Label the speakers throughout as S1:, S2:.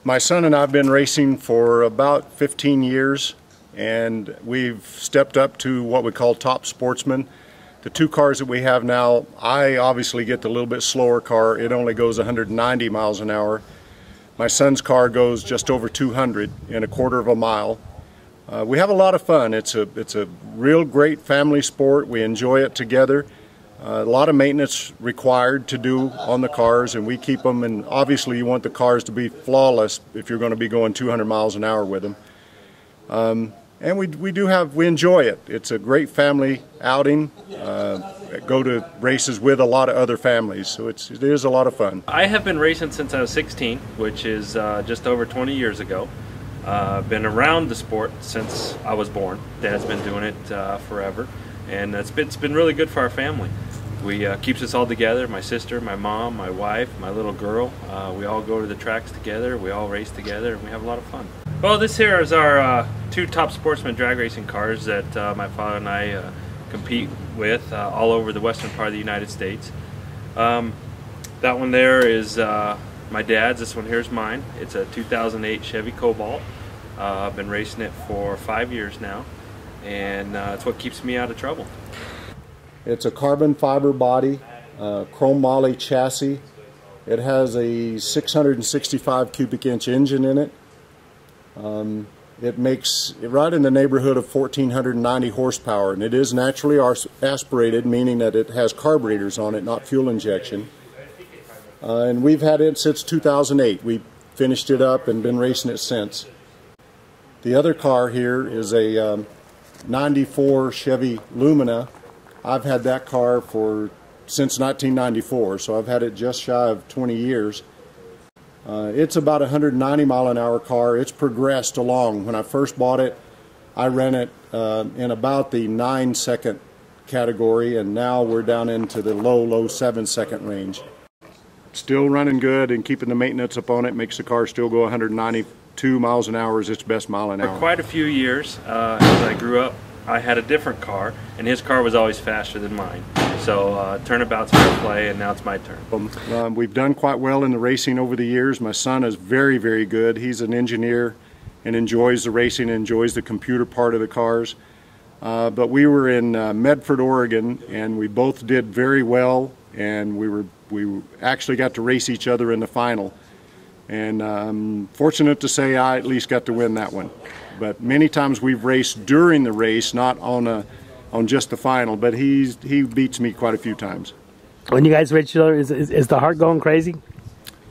S1: My son and I have been racing for about 15 years, and we've stepped up to what we call top sportsmen. The two cars that we have now, I obviously get the little bit slower car. It only goes 190 miles an hour. My son's car goes just over 200 in a quarter of a mile. We have a lot of fun. It's a real great family sport. We enjoy it together. A lot of maintenance required to do on the cars, and we keep them, and obviously you want the cars to be flawless if you're going to be going 200 miles an hour with them. And we enjoy it. It's a great family outing. Go to races with a lot of other families, so it is a lot of fun.
S2: I have been racing since I was 16, which is just over 20 years ago. Been around the sport since I was born. Dad's been doing it forever, and it's been really good for our family. Keeps us all together, my sister, my mom, my wife, my little girl. We all go to the tracks together, we all race together, and we have a lot of fun. Well, this here is our two top sportsman drag racing cars that my father and I compete with all over the western part of the United States. That one there is my dad's. This one here is mine. It's a 2008 Chevy Cobalt. I've been racing it for 5 years now, and it's what keeps me out of trouble.
S1: It's a carbon fiber body, chrome moly chassis. It has a 665 cubic inch engine in it. It makes right in the neighborhood of 1,490 horsepower, and it is naturally aspirated, meaning that it has carburetors on it, not fuel injection. And we've had it since 2008. We finished it up and been racing it since. The other car here is a 94 Chevy Lumina. I've had that car since 1994, so I've had it just shy of 20 years. It's about a 190 mile an hour car. It's progressed along. When I first bought it, I ran it in about the 9-second category, and now we're down into the low 7-second range. Still running good, and keeping the maintenance up on it makes the car still go 192 miles an hour is its best mile an hour.
S2: For quite a few years, as I grew up, I had a different car, and his car was always faster than mine. So turnabout's fair play, and now it's my turn.
S1: We've done quite well in the racing over the years. My son is very, very good. He's an engineer and enjoys the racing, enjoys the computer part of the cars. But we were in Medford, Oregon, and we both did very well, and we actually got to race each other in the final. And I'm fortunate to say I at least got to win that one. But many times we've raced during the race, not on just the final, but he beats me quite a few times.
S3: When you guys race each other, is the heart going crazy?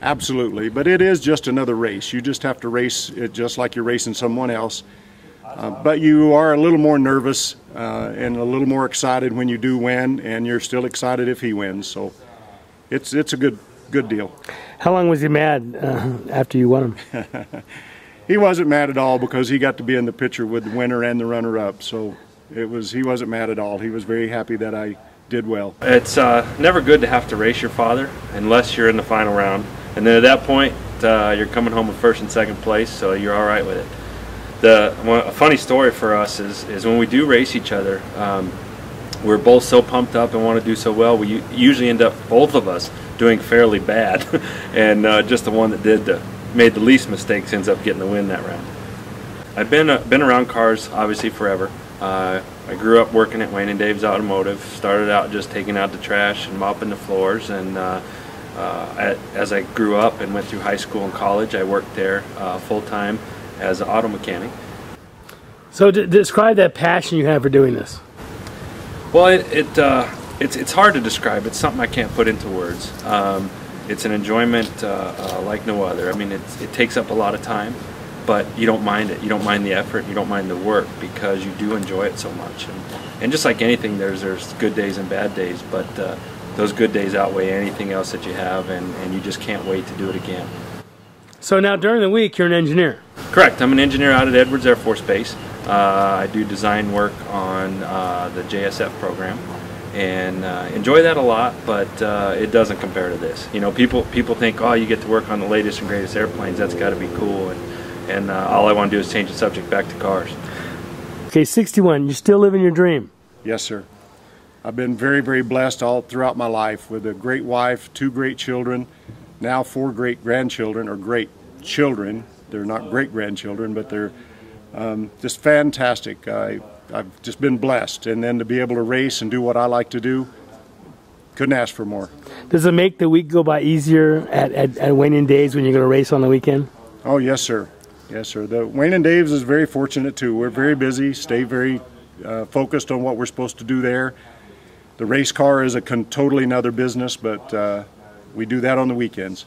S1: Absolutely, but it is just another race. You just have to race it just like you're racing someone else. But you are a little more nervous and a little more excited when you do win, and you're still excited if he wins. So it's a good deal.
S3: How long was he mad after you won him?
S1: He wasn't mad at all, because he got to be in the picture with the winner and the runner-up. So he wasn't mad at all. He was very happy that I did well.
S2: It's never good to have to race your father unless you're in the final round, and then at that point you're coming home with first and second place, so you're all right with it. A funny story for us is when we do race each other, we're both so pumped up and want to do so well, we usually end up, both of us, doing fairly bad, and just the one that made the least mistakes ends up getting the win that round. I've been around cars obviously forever. I grew up working at Wayne and Dave's Automotive. Started out just taking out the trash and mopping the floors, and as I grew up and went through high school and college, I worked there full-time as an auto mechanic.
S3: So describe that passion you have for doing this.
S2: Well, it's hard to describe. It's something I can't put into words. It's an enjoyment like no other. I mean, it takes up a lot of time, but you don't mind it. You don't mind the effort. You don't mind the work, because you do enjoy it so much. And just like anything, there's good days and bad days, but those good days outweigh anything else that you have, and you just can't wait to do it again.
S3: So now during the week, you're an engineer?
S2: Correct. I'm an engineer out at Edwards Air Force Base. I do design work on the JSF program, and enjoy that a lot, but it doesn't compare to this. You know, people think, oh, you get to work on the latest and greatest airplanes, that's got to be cool, and all I want to do is change the subject back to cars.
S3: Okay, 61, you still living your dream?
S1: Yes, sir. I've been very, very blessed all throughout my life with a great wife, 2 great children, now 4 great grandchildren, or great children. They're not great-grandchildren, but they're just fantastic. I've just been blessed, and then to be able to race and do what I like to do, couldn't ask for more.
S3: Does it make the week go by easier at Wayne and Dave's when you're going to race on the weekend?
S1: Oh, yes, sir. Yes, sir. The Wayne and Dave's is very fortunate, too. We're very busy, stay very focused on what we're supposed to do there. The race car is a totally another business, but we do that on the weekends.